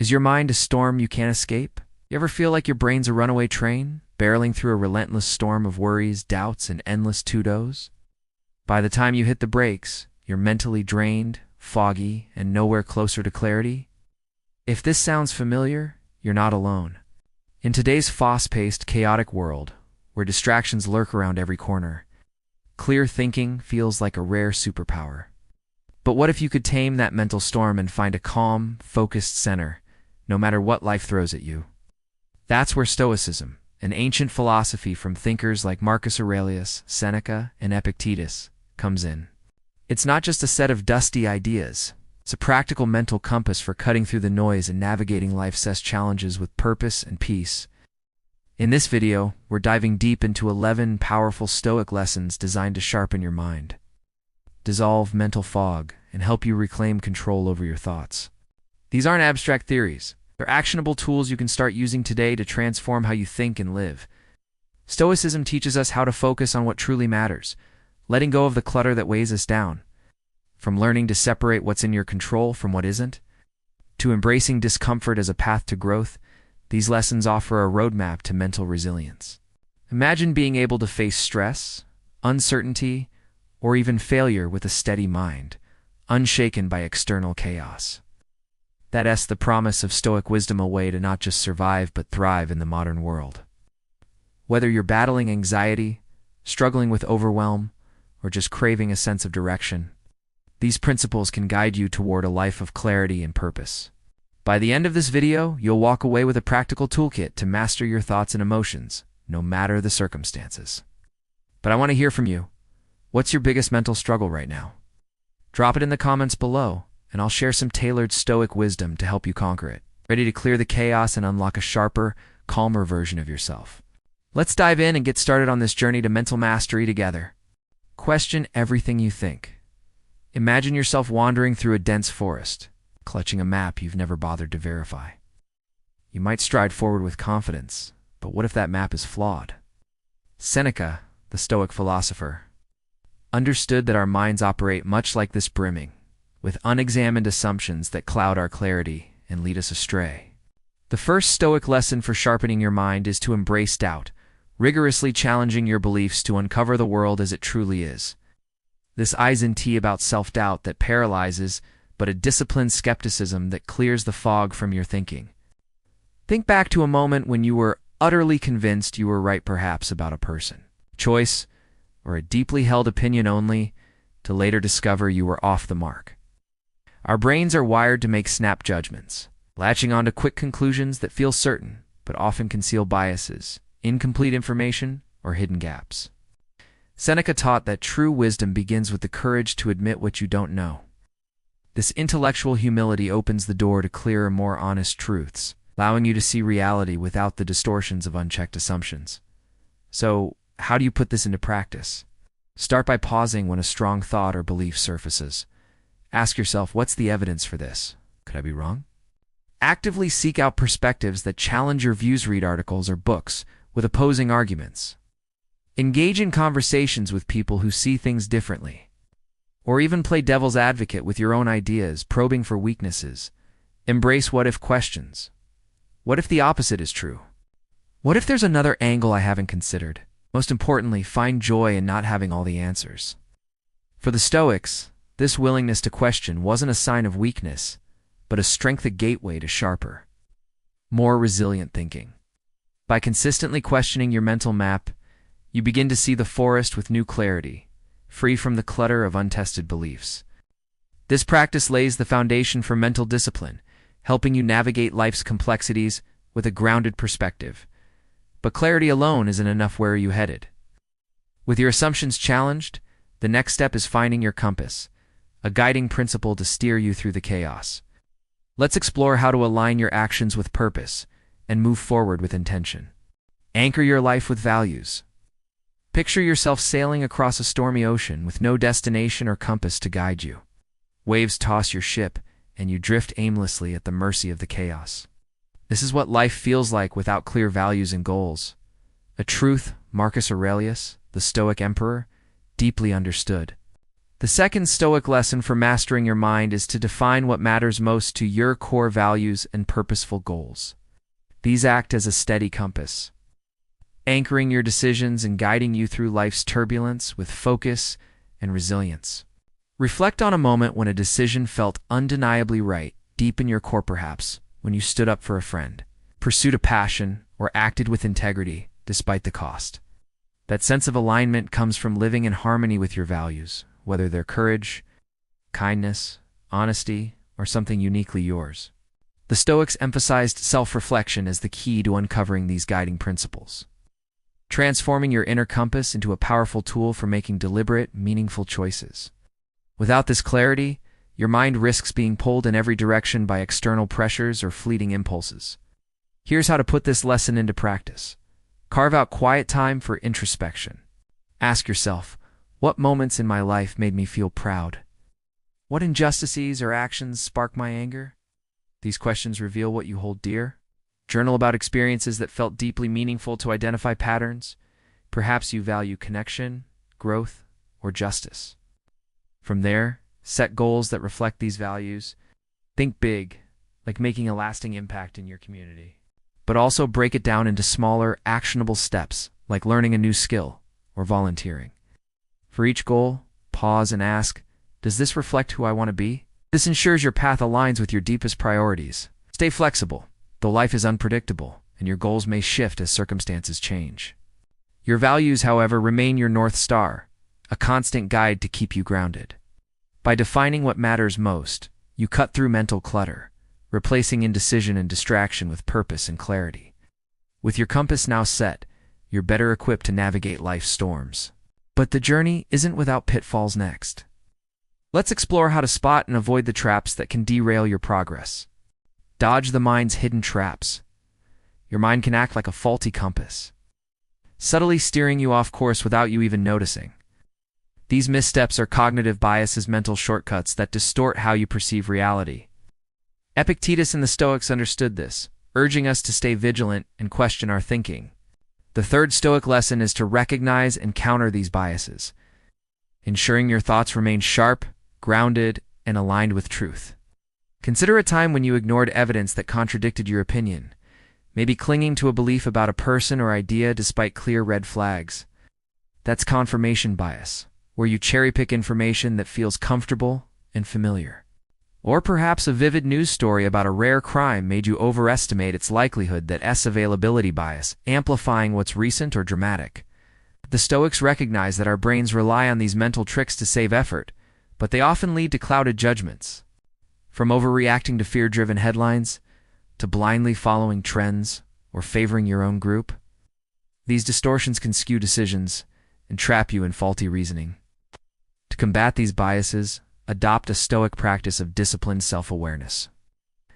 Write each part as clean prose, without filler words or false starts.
Is your mind a storm you can't escape? You ever feel like your brain's a runaway train, barreling through a relentless storm of worries, doubts, and endless to-dos? By the time you hit the brakes, you're mentally drained, foggy, and nowhere closer to clarity? If this sounds familiar, you're not alone. In today's fast-paced, chaotic world, where distractions lurk around every corner, clear thinking feels like a rare superpower. But what if you could tame that mental storm and find a calm, focused center, no matter what life throws at you? That's where Stoicism, an ancient philosophy from thinkers like Marcus Aurelius, Seneca, and Epictetus, comes in. It's not just a set of dusty ideas. It's a practical mental compass for cutting through the noise and navigating life's challenges with purpose and peace. In this video, we're diving deep into 11 powerful Stoic lessons designed to sharpen your mind, dissolve mental fog, and help you reclaim control over your thoughts. These aren't abstract theories. They're actionable tools you can start using today to transform how you think and live. Stoicism teaches us how to focus on what truly matters, letting go of the clutter that weighs us down. From learning to separate what's in your control from what isn't, to embracing discomfort as a path to growth, these lessons offer a roadmap to mental resilience. Imagine being able to face stress, uncertainty, or even failure with a steady mind, unshaken by external chaos. That's the promise of Stoic wisdom, a way to not just survive but thrive in the modern world. Whether you're battling anxiety, struggling with overwhelm, or just craving a sense of direction, these principles can guide you toward a life of clarity and purpose. By the end of this video, you'll walk away with a practical toolkit to master your thoughts and emotions, no matter the circumstances. But I want to hear from you. What's your biggest mental struggle right now? Drop it in the comments below, and I'll share some tailored Stoic wisdom to help you conquer it. Ready to clear the chaos and unlock a sharper, calmer version of yourself? Let's dive in and get started on this journey to mental mastery together. Question everything you think. Imagine yourself wandering through a dense forest, clutching a map you've never bothered to verify. You might stride forward with confidence, but what if that map is flawed? Seneca, the Stoic philosopher, understood that our minds operate much like this brimming, with unexamined assumptions that cloud our clarity and lead us astray. The first Stoic lesson for sharpening your mind is to embrace doubt, rigorously challenging your beliefs to uncover the world as it truly is. This isn't about self-doubt that paralyzes, but a disciplined skepticism that clears the fog from your thinking. Think back to a moment when you were utterly convinced you were right, perhaps about a person, choice, or a deeply held opinion, only to later discover you were off the mark. Our brains are wired to make snap judgments, latching onto quick conclusions that feel certain, but often conceal biases, incomplete information, or hidden gaps. Seneca taught that true wisdom begins with the courage to admit what you don't know. This intellectual humility opens the door to clearer, more honest truths, allowing you to see reality without the distortions of unchecked assumptions. So, how do you put this into practice? Start by pausing when a strong thought or belief surfaces. Ask yourself, what's the evidence for this? Could I be wrong? Actively seek out perspectives that challenge your views. Read articles or books with opposing arguments. Engage in conversations with people who see things differently. Or even play devil's advocate with your own ideas, probing for weaknesses. Embrace what-if questions. What if the opposite is true? What if there's another angle I haven't considered? Most importantly, find joy in not having all the answers. For the Stoics, this willingness to question wasn't a sign of weakness, but a strength, a gateway to sharper, more resilient thinking. By consistently questioning your mental map, you begin to see the forest with new clarity, free from the clutter of untested beliefs. This practice lays the foundation for mental discipline, helping you navigate life's complexities with a grounded perspective. But clarity alone isn't enough. Where are you headed? With your assumptions challenged, the next step is finding your compass, a guiding principle to steer you through the chaos. Let's explore how to align your actions with purpose and move forward with intention. Anchor your life with values. Picture yourself sailing across a stormy ocean with no destination or compass to guide you. Waves toss your ship, and you drift aimlessly at the mercy of the chaos. This is what life feels like without clear values and goals. A truth Marcus Aurelius, the Stoic emperor, deeply understood. The second Stoic lesson for mastering your mind is to define what matters most to your core values and purposeful goals. These act as a steady compass, anchoring your decisions and guiding you through life's turbulence with focus and resilience. Reflect on a moment when a decision felt undeniably right, deep in your core perhaps, when you stood up for a friend, pursued a passion, or acted with integrity despite the cost. That sense of alignment comes from living in harmony with your values, whether they're courage, kindness, honesty, or something uniquely yours. The Stoics emphasized self-reflection as the key to uncovering these guiding principles, transforming your inner compass into a powerful tool for making deliberate, meaningful choices. Without this clarity, your mind risks being pulled in every direction by external pressures or fleeting impulses. Here's how to put this lesson into practice. Carve out quiet time for introspection. Ask yourself, what moments in my life made me feel proud? What injustices or actions spark my anger? These questions reveal what you hold dear. Journal about experiences that felt deeply meaningful to identify patterns. Perhaps you value connection, growth, or justice. From there, set goals that reflect these values. Think big, like making a lasting impact in your community. But also break it down into smaller, actionable steps, like learning a new skill or volunteering. For each goal, pause and ask, does this reflect who I want to be? This ensures your path aligns with your deepest priorities. Stay flexible, though life is unpredictable, and your goals may shift as circumstances change. Your values, however, remain your North Star, a constant guide to keep you grounded. By defining what matters most, you cut through mental clutter, replacing indecision and distraction with purpose and clarity. With your compass now set, you're better equipped to navigate life's storms. But the journey isn't without pitfalls next. Let's explore how to spot and avoid the traps that can derail your progress. Dodge the mind's hidden traps. Your mind can act like a faulty compass, subtly steering you off course without you even noticing. These missteps are cognitive biases, mental shortcuts that distort how you perceive reality. Epictetus and the Stoics understood this, urging us to stay vigilant and question our thinking. The third Stoic lesson is to recognize and counter these biases, ensuring your thoughts remain sharp, grounded, and aligned with truth. Consider a time when you ignored evidence that contradicted your opinion, maybe clinging to a belief about a person or idea despite clear red flags. That's confirmation bias, where you cherry-pick information that feels comfortable and familiar. Or perhaps a vivid news story about a rare crime made you overestimate its likelihood. That's availability bias, amplifying what's recent or dramatic. The Stoics recognize that our brains rely on these mental tricks to save effort, but they often lead to clouded judgments. From overreacting to fear-driven headlines, to blindly following trends or favoring your own group, these distortions can skew decisions and trap you in faulty reasoning. To combat these biases, adopt a Stoic practice of disciplined self-awareness.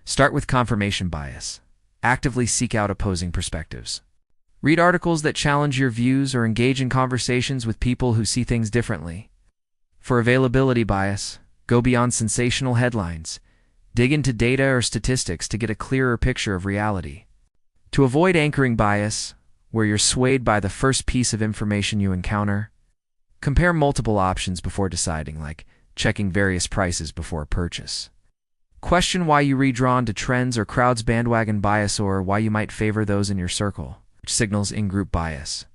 Start with confirmation bias. Actively seek out opposing perspectives. Read articles that challenge your views or engage in conversations with people who see things differently. For availability bias, go beyond sensational headlines. Dig into data or statistics to get a clearer picture of reality. To avoid anchoring bias, where you're swayed by the first piece of information you encounter, compare multiple options before deciding, like checking various prices before a purchase. Question why you read drawn to trends or crowds, bandwagon bias, or why you might favor those in your circle, which signals in-group bias.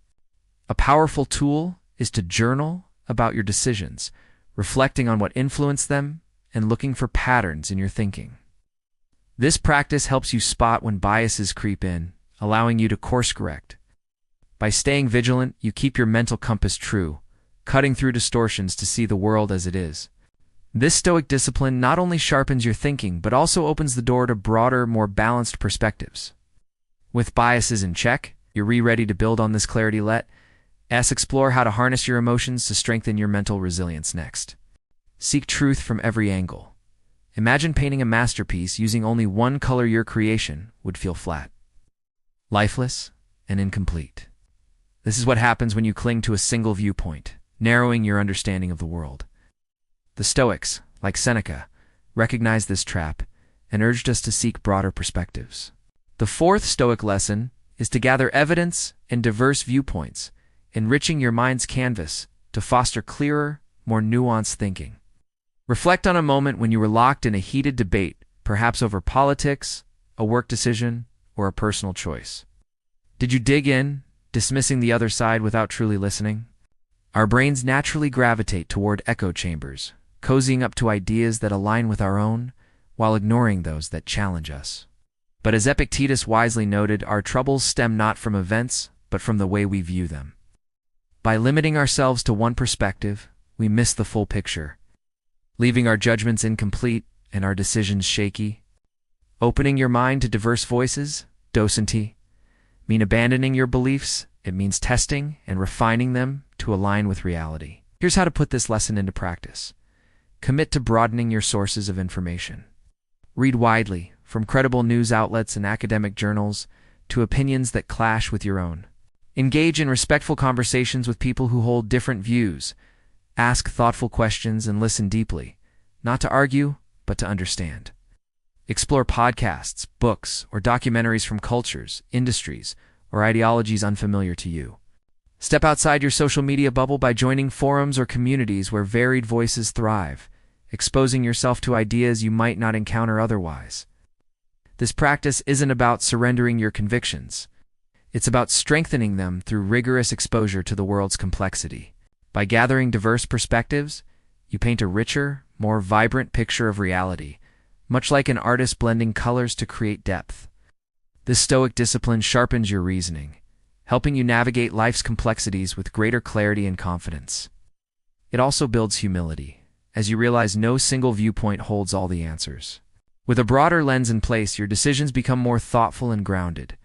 A powerful tool is to journal about your decisions, reflecting on what influenced them and looking for patterns in your thinking. This practice helps you spot when biases creep in, allowing you to course correct. By staying vigilant, you keep your mental compass true, cutting through distortions to see the world as it is. This Stoic discipline not only sharpens your thinking, but also opens the door to broader, more balanced perspectives. With biases in check, you're ready to build on this clarity. Let's explore how to harness your emotions to strengthen your mental resilience next. Seek truth from every angle. Imagine painting a masterpiece using only one color. Your creation would feel flat, lifeless, and incomplete. This is what happens when you cling to a single viewpoint, narrowing your understanding of the world. The Stoics, like Seneca, recognized this trap and urged us to seek broader perspectives. The fourth Stoic lesson is to gather evidence and diverse viewpoints, enriching your mind's canvas to foster clearer, more nuanced thinking. Reflect on a moment when you were locked in a heated debate, perhaps over politics, a work decision, or a personal choice. Did you dig in, dismissing the other side without truly listening? Our brains naturally gravitate toward echo chambers, cozying up to ideas that align with our own, while ignoring those that challenge us. But as Epictetus wisely noted, our troubles stem not from events, but from the way we view them. By limiting ourselves to one perspective, we miss the full picture, leaving our judgments incomplete and our decisions shaky. Opening your mind to diverse voices, docenty, mean abandoning your beliefs. It means testing and refining them to align with reality. Here's how to put this lesson into practice. Commit to broadening your sources of information. Read widely, from credible news outlets and academic journals to opinions that clash with your own. Engage in respectful conversations with people who hold different views. Ask thoughtful questions and listen deeply, not to argue, but to understand. Explore podcasts, books, or documentaries from cultures, industries, or ideologies unfamiliar to you. Step outside your social media bubble by joining forums or communities where varied voices thrive, exposing yourself to ideas you might not encounter otherwise. This practice isn't about surrendering your convictions. It's about strengthening them through rigorous exposure to the world's complexity. By gathering diverse perspectives, you paint a richer, more vibrant picture of reality, much like an artist blending colors to create depth. This Stoic discipline sharpens your reasoning, helping you navigate life's complexities with greater clarity and confidence. It also builds humility, as you realize no single viewpoint holds all the answers. With a broader lens in place, your decisions become more thoughtful and grounded.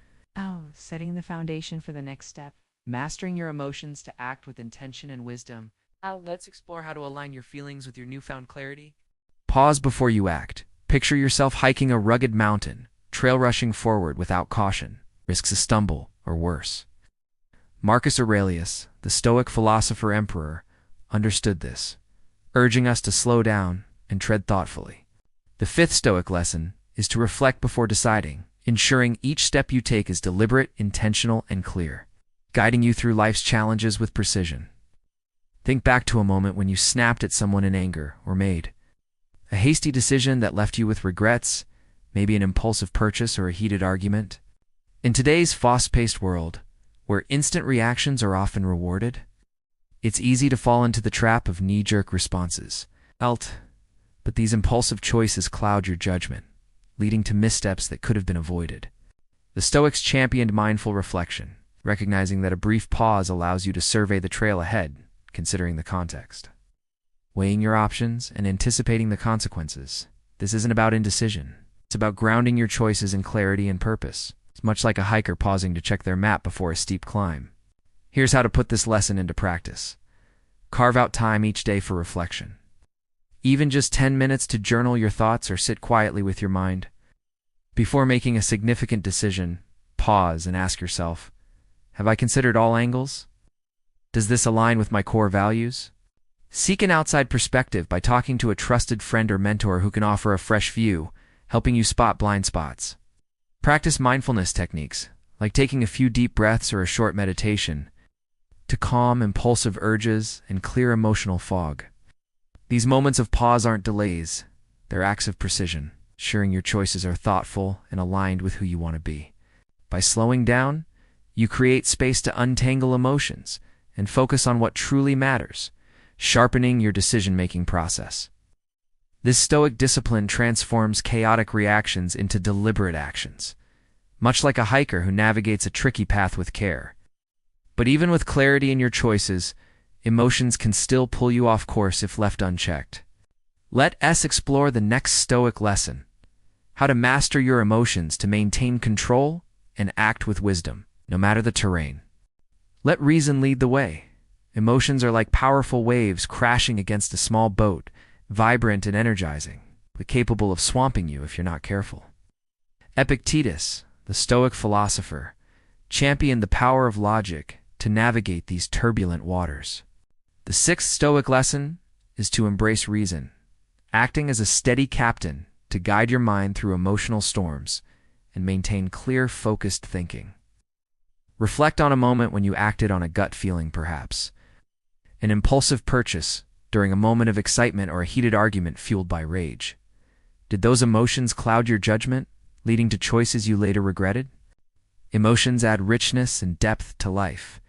Setting the foundation for the next step. Mastering your emotions to act with intention and wisdom. Let's explore how to align your feelings with your newfound clarity. Pause before you act. Picture yourself hiking a rugged mountain, trail rushing forward without caution, risks a stumble or worse. Marcus Aurelius, the Stoic philosopher-emperor, understood this, urging us to slow down and tread thoughtfully. The fifth Stoic lesson is to reflect before deciding, ensuring each step you take is deliberate, intentional, and clear, guiding you through life's challenges with precision. Think back to a moment when you snapped at someone in anger or made a hasty decision that left you with regrets, maybe an impulsive purchase or a heated argument. In today's fast-paced world, where instant reactions are often rewarded, it's easy to fall into the trap of knee-jerk responses. But these impulsive choices cloud your judgment, leading to missteps that could have been avoided. The Stoics championed mindful reflection, recognizing that a brief pause allows you to survey the trail ahead, considering the context. Weighing your options and anticipating the consequences. This isn't about indecision. It's about grounding your choices in clarity and purpose. It's much like a hiker pausing to check their map before a steep climb. Here's how to put this lesson into practice. Carve out time each day for reflection. Even just 10 minutes to journal your thoughts or sit quietly with your mind. Before making a significant decision, pause and ask yourself, have I considered all angles? Does this align with my core values? Seek an outside perspective by talking to a trusted friend or mentor who can offer a fresh view, helping you spot blind spots. Practice mindfulness techniques, like taking a few deep breaths or a short meditation, to calm impulsive urges and clear emotional fog. These moments of pause aren't delays, they're acts of precision, ensuring your choices are thoughtful and aligned with who you want to be. By slowing down, you create space to untangle emotions and focus on what truly matters, sharpening your decision-making process. This Stoic discipline transforms chaotic reactions into deliberate actions, much like a hiker who navigates a tricky path with care. But even with clarity in your choices, emotions can still pull you off course if left unchecked. Let us explore the next Stoic lesson: how to master your emotions to maintain control and act with wisdom, no matter the terrain. Let reason lead the way. Emotions are like powerful waves crashing against a small boat, vibrant and energizing, but capable of swamping you if you're not careful. Epictetus, the Stoic philosopher, championed the power of logic to navigate these turbulent waters. The sixth Stoic lesson is to embrace reason, acting as a steady captain to guide your mind through emotional storms and maintain clear, focused thinking. Reflect on a moment when you acted on a gut feeling, perhaps an impulsive purchase, during a moment of excitement or a heated argument fueled by rage? Did those emotions cloud your judgment, leading to choices you later regretted? Emotions add richness and depth to life,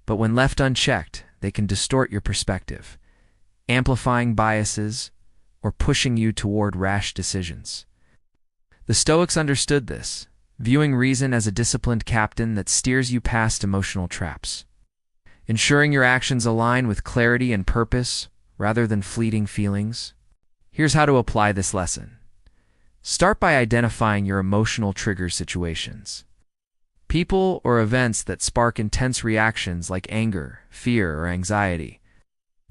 but when left unchecked, they can distort your perspective, amplifying biases or pushing you toward rash decisions. The Stoics understood this, viewing reason as a disciplined captain that steers you past emotional traps, ensuring your actions align with clarity and purpose rather than fleeting feelings. Here's how to apply this lesson. Start by identifying your emotional trigger situations. People or events that spark intense reactions like anger, fear, or anxiety.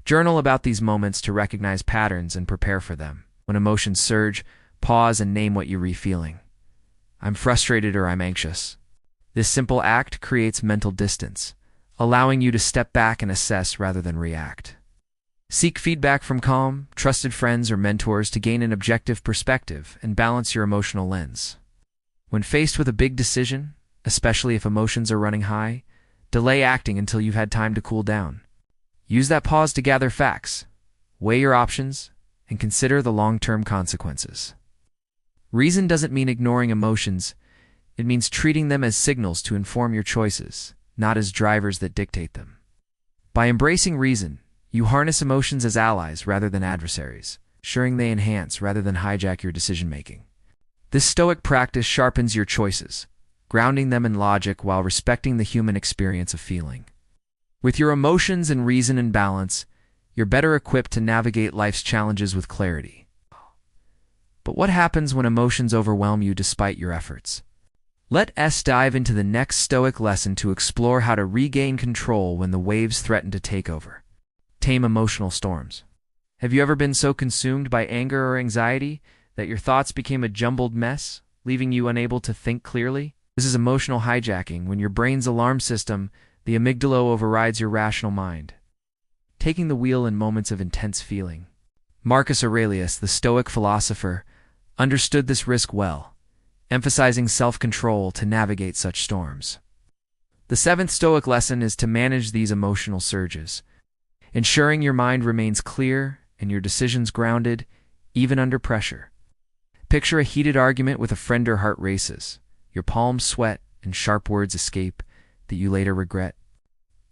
Journal about these moments to recognize patterns and prepare for them. When emotions surge, pause and name what you're feeling. I'm frustrated or I'm anxious. This simple act creates mental distance, allowing you to step back and assess rather than react. Seek feedback from calm, trusted friends or mentors to gain an objective perspective and balance your emotional lens. When faced with a big decision, especially if emotions are running high, delay acting until you've had time to cool down. Use that pause to gather facts, weigh your options, and consider the long-term consequences. Reason doesn't mean ignoring emotions. It means treating them as signals to inform your choices, not as drivers that dictate them. By embracing reason, you harness emotions as allies rather than adversaries, ensuring they enhance rather than hijack your decision-making. This Stoic practice sharpens your choices, grounding them in logic while respecting the human experience of feeling. With your emotions and reason in balance, you're better equipped to navigate life's challenges with clarity. But what happens when emotions overwhelm you despite your efforts? Let's dive into the next Stoic lesson to explore how to regain control when the waves threaten to take over. Tame emotional storms. Have you ever been so consumed by anger or anxiety that your thoughts became a jumbled mess, leaving you unable to think clearly? This is emotional hijacking, when your brain's alarm system, the amygdala, overrides your rational mind, taking the wheel in moments of intense feeling. Marcus Aurelius, the Stoic philosopher, understood this risk well, emphasizing self-control to navigate such storms. The seventh Stoic lesson is to manage these emotional surges, ensuring your mind remains clear and your decisions grounded, even under pressure. Picture a heated argument with a friend. Your heart races, your palms sweat, and sharp words escape that you later regret.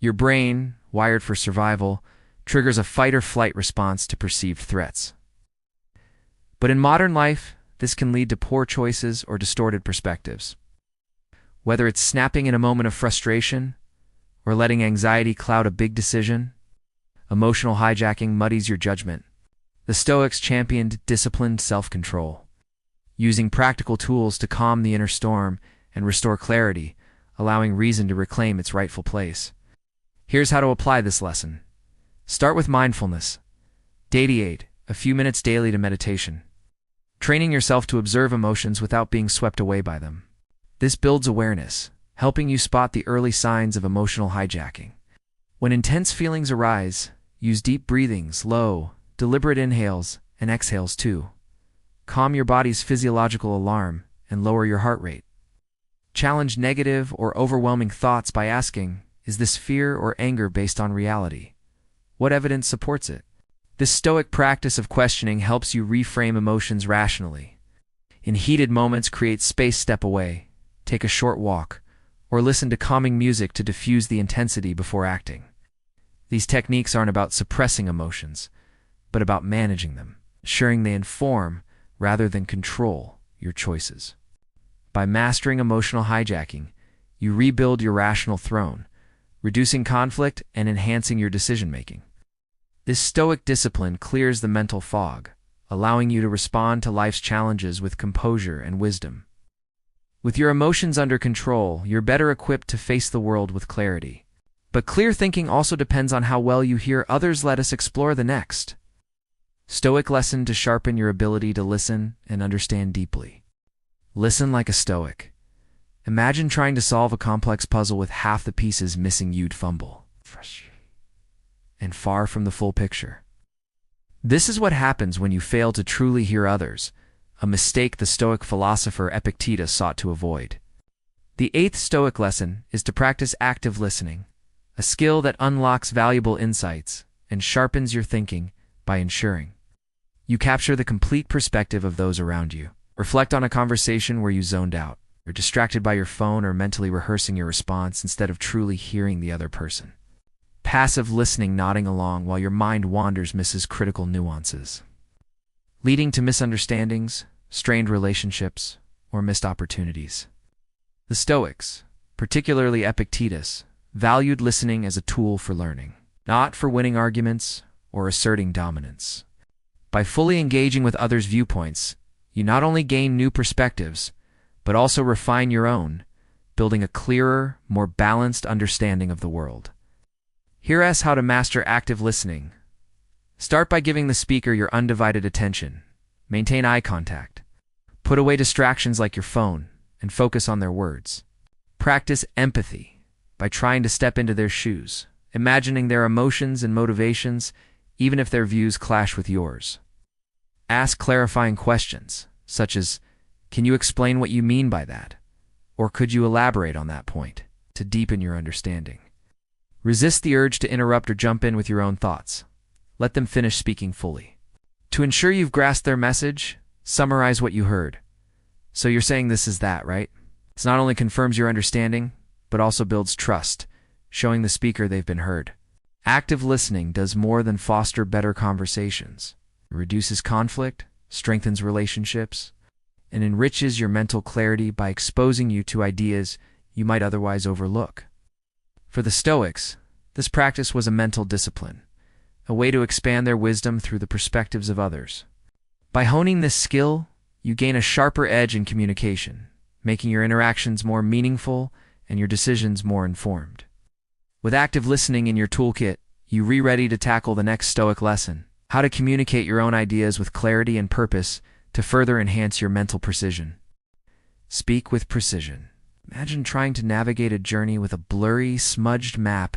Your brain, wired for survival, triggers a fight-or-flight response to perceived threats. But in modern life, this can lead to poor choices or distorted perspectives. Whether it's snapping in a moment of frustration or letting anxiety cloud a big decision, emotional hijacking muddies your judgment. The Stoics championed disciplined self-control, using practical tools to calm the inner storm and restore clarity, allowing reason to reclaim its rightful place. Here's how to apply this lesson. Start with mindfulness. Dedicate a few minutes daily to meditation, training yourself to observe emotions without being swept away by them. This builds awareness, helping you spot the early signs of emotional hijacking. When intense feelings arise, use deep breathings, low, deliberate inhales and exhales too. Calm your body's physiological alarm and lower your heart rate. Challenge negative or overwhelming thoughts by asking, is this fear or anger based on reality? What evidence supports it? This Stoic practice of questioning helps you reframe emotions rationally. In heated moments, create space, step away, take a short walk, or listen to calming music to diffuse the intensity before acting. These techniques aren't about suppressing emotions, but about managing them, ensuring they inform rather than control your choices. By mastering emotional hijacking, you rebuild your rational throne, reducing conflict and enhancing your decision-making. This Stoic discipline clears the mental fog, allowing you to respond to life's challenges with composure and wisdom. With your emotions under control, you're better equipped to face the world with clarity. But clear thinking also depends on how well you hear others. Let us explore the next Stoic lesson to sharpen your ability to listen and understand deeply. Listen like a Stoic. Imagine trying to solve a complex puzzle with half the pieces missing. You'd fumble, and far from the full picture. This is what happens when you fail to truly hear others, a mistake the Stoic philosopher Epictetus sought to avoid. The eighth Stoic lesson is to practice active listening, a skill that unlocks valuable insights and sharpens your thinking by ensuring you capture the complete perspective of those around you. Reflect on a conversation where you zoned out. You're distracted by your phone or mentally rehearsing your response instead of truly hearing the other person. Passive listening, nodding along while your mind wanders, misses critical nuances, leading to misunderstandings, strained relationships, or missed opportunities. The Stoics, particularly Epictetus, valued listening as a tool for learning, not for winning arguments or asserting dominance. By fully engaging with others' viewpoints, you not only gain new perspectives, but also refine your own, building a clearer, more balanced understanding of the world. Here's how to master active listening. Start by giving the speaker your undivided attention. Maintain eye contact. Put away distractions like your phone and focus on their words. Practice empathy by trying to step into their shoes, imagining their emotions and motivations, even if their views clash with yours. Ask clarifying questions, such as, "Can you explain what you mean by that?" Or "Could you elaborate on that point?" to deepen your understanding. Resist the urge to interrupt or jump in with your own thoughts. Let them finish speaking fully. To ensure you've grasped their message, summarize what you heard. "So you're saying this is that, right?" This not only confirms your understanding, but also builds trust, showing the speaker they've been heard. Active listening does more than foster better conversations. It reduces conflict, strengthens relationships, and enriches your mental clarity by exposing you to ideas you might otherwise overlook. For the Stoics, this practice was a mental discipline, a way to expand their wisdom through the perspectives of others. By honing this skill, you gain a sharper edge in communication, making your interactions more meaningful and your decisions more informed. With active listening in your toolkit, you're ready to tackle the next Stoic lesson: how to communicate your own ideas with clarity and purpose to further enhance your mental precision. Speak with precision. Imagine trying to navigate a journey with a blurry, smudged map.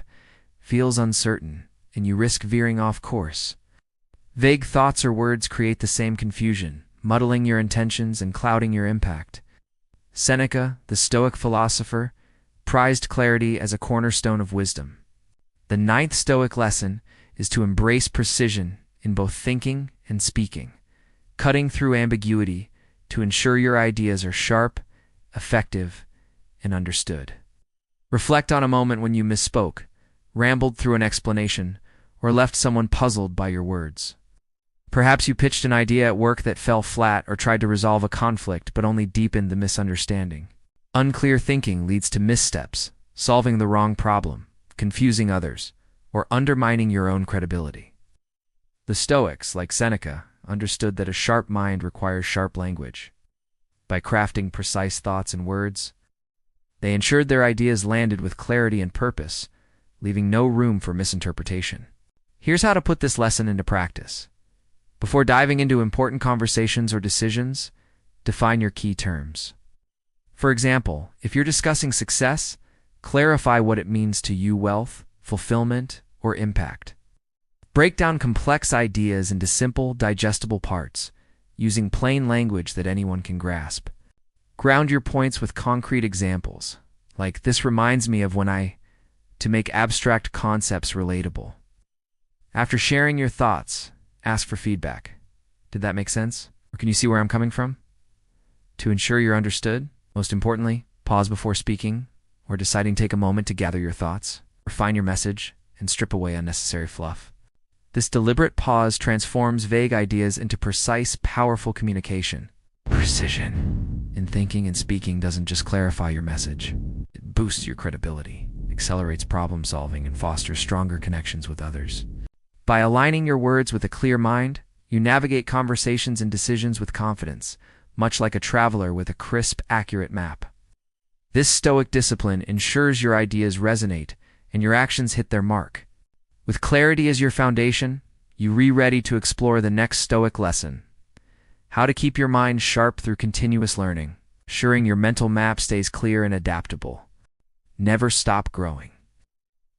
Feels uncertain, and you risk veering off course. Vague thoughts or words create the same confusion, muddling your intentions and clouding your impact. Seneca, the Stoic philosopher, prized clarity as a cornerstone of wisdom. The ninth Stoic lesson is to embrace precision in both thinking and speaking, cutting through ambiguity to ensure your ideas are sharp, effective, and understood. Reflect on a moment when you misspoke, rambled through an explanation, or left someone puzzled by your words. Perhaps you pitched an idea at work that fell flat or tried to resolve a conflict but only deepened the misunderstanding. Unclear thinking leads to missteps, solving the wrong problem, confusing others, or undermining your own credibility. The Stoics, like Seneca, understood that a sharp mind requires sharp language. By crafting precise thoughts and words, they ensured their ideas landed with clarity and purpose, leaving no room for misinterpretation. Here's how to put this lesson into practice. Before diving into important conversations or decisions, define your key terms. For example, if you're discussing success, clarify what it means to you: wealth, fulfillment, or impact. Break down complex ideas into simple, digestible parts, using plain language that anyone can grasp. Ground your points with concrete examples, like "this reminds me of when I," to make abstract concepts relatable. After sharing your thoughts, ask for feedback. Did that make sense? Or can you see where I'm coming from? To ensure you're understood, most importantly, pause before speaking or deciding. Take a moment to gather your thoughts, refine your message, and strip away unnecessary fluff. This deliberate pause transforms vague ideas into precise, powerful communication. Precision in thinking and speaking doesn't just clarify your message. It boosts your credibility, accelerates problem solving, and fosters stronger connections with others. By aligning your words with a clear mind, you navigate conversations and decisions with confidence, much like a traveler with a crisp, accurate map. This Stoic discipline ensures your ideas resonate and your actions hit their mark. With clarity as your foundation, you're ready to explore the next Stoic lesson: how to keep your mind sharp through continuous learning, ensuring your mental map stays clear and adaptable. Never stop growing.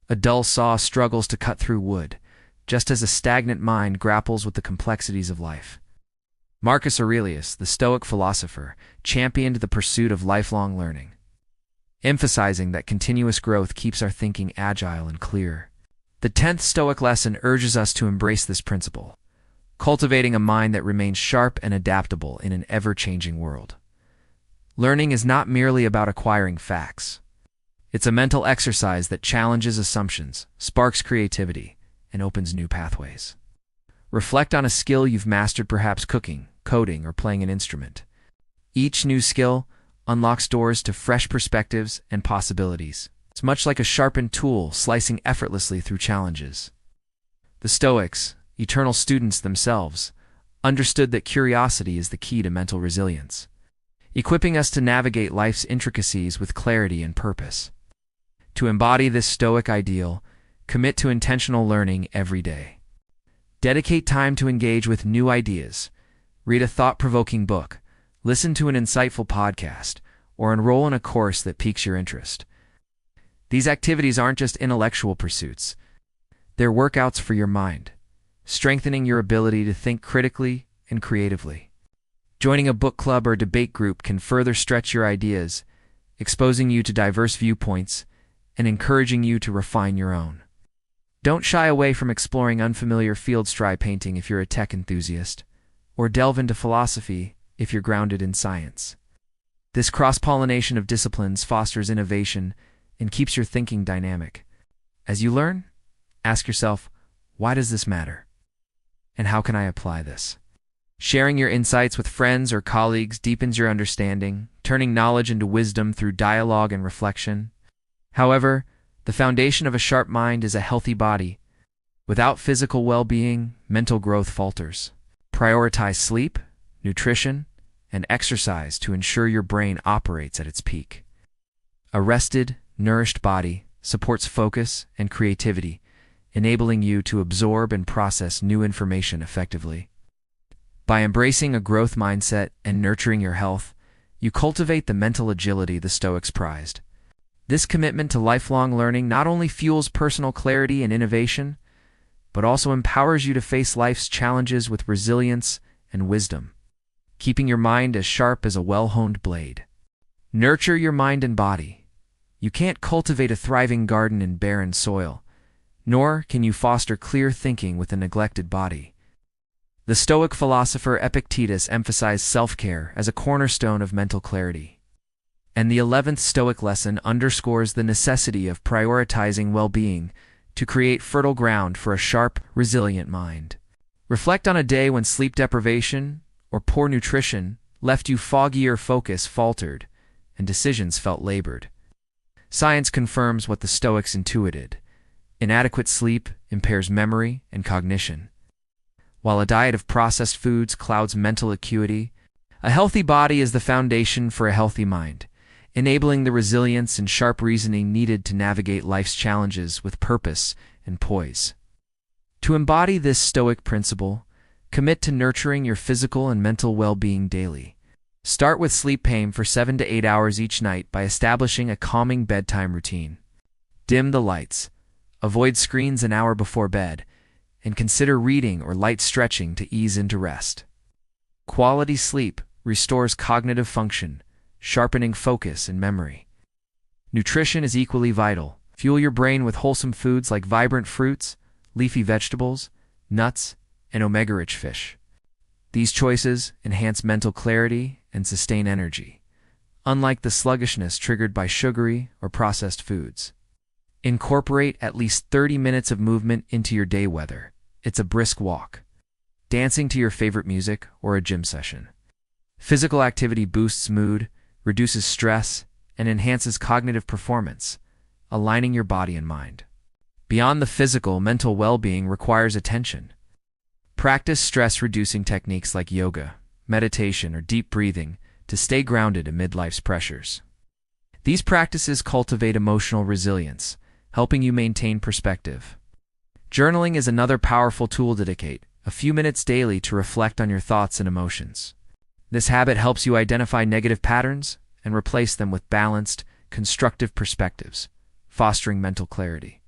A dull saw struggles to cut through wood, just as a stagnant mind grapples with the complexities of life. Marcus Aurelius, the Stoic philosopher, championed the pursuit of lifelong learning, emphasizing that continuous growth keeps our thinking agile and clear. The 10th Stoic lesson urges us to embrace this principle, cultivating a mind that remains sharp and adaptable in an ever-changing world. Learning is not merely about acquiring facts. It's a mental exercise that challenges assumptions, sparks creativity, and opens new pathways. Reflect on a skill you've mastered, perhaps cooking, coding, or playing an instrument. Each new skill unlocks doors to fresh perspectives and possibilities. It's much like a sharpened tool slicing effortlessly through challenges. The Stoics, eternal students themselves, understood that curiosity is the key to mental resilience, equipping us to navigate life's intricacies with clarity and purpose. To embody this Stoic ideal, commit to intentional learning every day. Dedicate time to engage with new ideas, read a thought-provoking book, listen to an insightful podcast, or enroll in a course that piques your interest. These activities aren't just intellectual pursuits. They're workouts for your mind, strengthening your ability to think critically and creatively. Joining a book club or debate group can further stretch your ideas, exposing you to diverse viewpoints and encouraging you to refine your own. Don't shy away from exploring unfamiliar fields, try painting if you're a tech enthusiast, or delve into philosophy if you're grounded in science. This cross-pollination of disciplines fosters innovation and keeps your thinking dynamic. As you learn, ask yourself, why does this matter? And how can I apply this? Sharing your insights with friends or colleagues deepens your understanding, turning knowledge into wisdom through dialogue and reflection. However, the foundation of a sharp mind is a healthy body. Without physical well-being, mental growth falters. Prioritize sleep, nutrition, and exercise to ensure your brain operates at its peak. A rested, nourished body supports focus and creativity, enabling you to absorb and process new information effectively. By embracing a growth mindset and nurturing your health, you cultivate the mental agility the Stoics prized. This commitment to lifelong learning not only fuels personal clarity and innovation, but also empowers you to face life's challenges with resilience and wisdom, keeping your mind as sharp as a well-honed blade. Nurture your mind and body. You can't cultivate a thriving garden in barren soil, nor can you foster clear thinking with a neglected body. The Stoic philosopher Epictetus emphasized self-care as a cornerstone of mental clarity. And the 11th Stoic lesson underscores the necessity of prioritizing well-being to create fertile ground for a sharp, resilient mind. Reflect on a day when sleep deprivation or poor nutrition left you foggy or focus faltered and decisions felt labored. Science confirms what the Stoics intuited. Inadequate sleep impairs memory and cognition. While a diet of processed foods clouds mental acuity, a healthy body is the foundation for a healthy mind, enabling the resilience and sharp reasoning needed to navigate life's challenges with purpose and poise. To embody this Stoic principle, commit to nurturing your physical and mental well-being daily. Start with sleep aim for 7 to 8 hours each night by establishing a calming bedtime routine. Dim the lights, avoid screens an hour before bed, and consider reading or light stretching to ease into rest. Quality sleep restores cognitive function, sharpening focus and memory. Nutrition is equally vital. Fuel your brain with wholesome foods like vibrant fruits, leafy vegetables, nuts, and omega-rich fish. These choices enhance mental clarity and sustain energy, unlike the sluggishness triggered by sugary or processed foods. Incorporate at least 30 minutes of movement into your day, whether it's a brisk walk, dancing to your favorite music, or a gym session. Physical activity boosts mood, reduces stress, and enhances cognitive performance, aligning your body and mind. Beyond the physical, mental well-being requires attention. Practice stress-reducing techniques like yoga, meditation, or deep breathing to stay grounded amid life's pressures. These practices cultivate emotional resilience, helping you maintain perspective. Journaling is another powerful tool. Dedicate a few minutes daily to reflect on your thoughts and emotions. This habit helps you identify negative patterns and replace them with balanced, constructive perspectives, fostering mental clarity.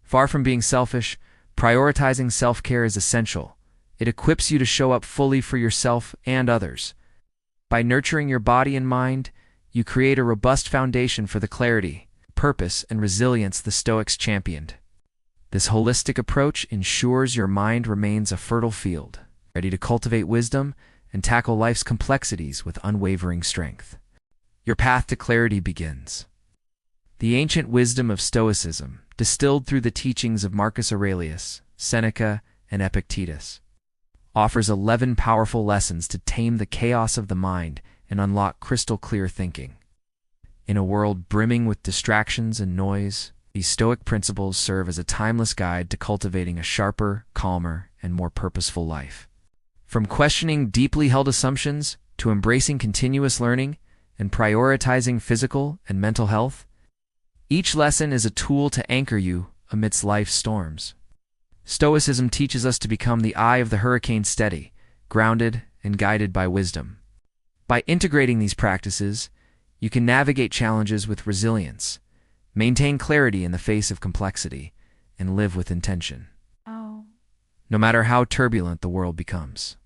Far from being selfish, prioritizing self-care is essential. It equips you to show up fully for yourself and others. By nurturing your body and mind, you create a robust foundation for the clarity, purpose, and resilience the Stoics championed. This holistic approach ensures your mind remains a fertile field, ready to cultivate wisdom and tackle life's complexities with unwavering strength. Your path to clarity begins. The ancient wisdom of Stoicism, distilled through the teachings of Marcus Aurelius, Seneca, and Epictetus, offers 11 powerful lessons to tame the chaos of the mind and unlock crystal-clear thinking. In a world brimming with distractions and noise, these Stoic principles serve as a timeless guide to cultivating a sharper, calmer, and more purposeful life. From questioning deeply held assumptions to embracing continuous learning and prioritizing physical and mental health, each lesson is a tool to anchor you amidst life's storms. Stoicism teaches us to become the eye of the hurricane, steady, grounded, and guided by wisdom. By integrating these practices, you can navigate challenges with resilience, maintain clarity in the face of complexity, and live with intention, no matter how turbulent the world becomes.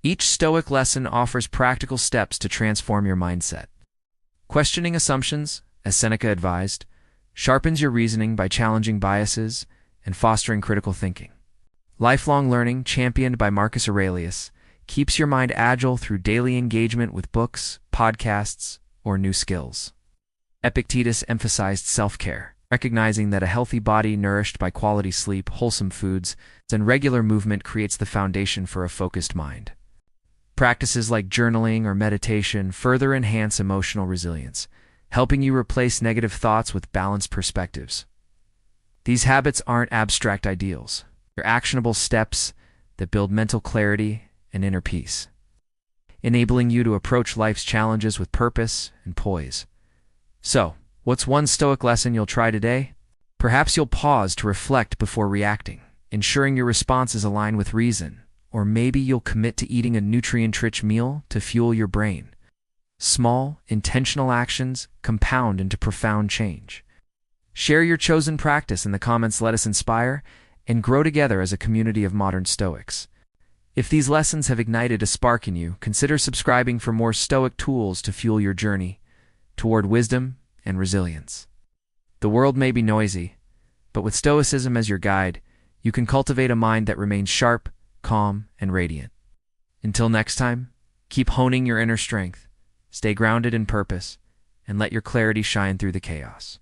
Each Stoic lesson offers practical steps to transform your mindset. Questioning assumptions, as Seneca advised, sharpens your reasoning by challenging biases and fostering critical thinking. Lifelong learning, championed by Marcus Aurelius, keeps your mind agile through daily engagement with books, podcasts, or new skills. Epictetus emphasized self-care, recognizing that a healthy body nourished by quality sleep, wholesome foods, and regular movement creates the foundation for a focused mind. Practices like journaling or meditation further enhance emotional resilience, helping you replace negative thoughts with balanced perspectives. These habits aren't abstract ideals. They're actionable steps that build mental clarity and inner peace, enabling you to approach life's challenges with purpose and poise. So, what's one Stoic lesson you'll try today? Perhaps you'll pause to reflect before reacting, ensuring your responses align with reason. Or maybe you'll commit to eating a nutrient-rich meal to fuel your brain. Small, intentional actions compound into profound change. Share your chosen practice in the comments. Let us inspire and grow together as a community of modern Stoics. If these lessons have ignited a spark in you, consider subscribing for more Stoic tools to fuel your journey toward wisdom and resilience. The world may be noisy, but with Stoicism as your guide, you can cultivate a mind that remains sharp, calm, and radiant. Until next time, keep honing your inner strength, stay grounded in purpose, and let your clarity shine through the chaos.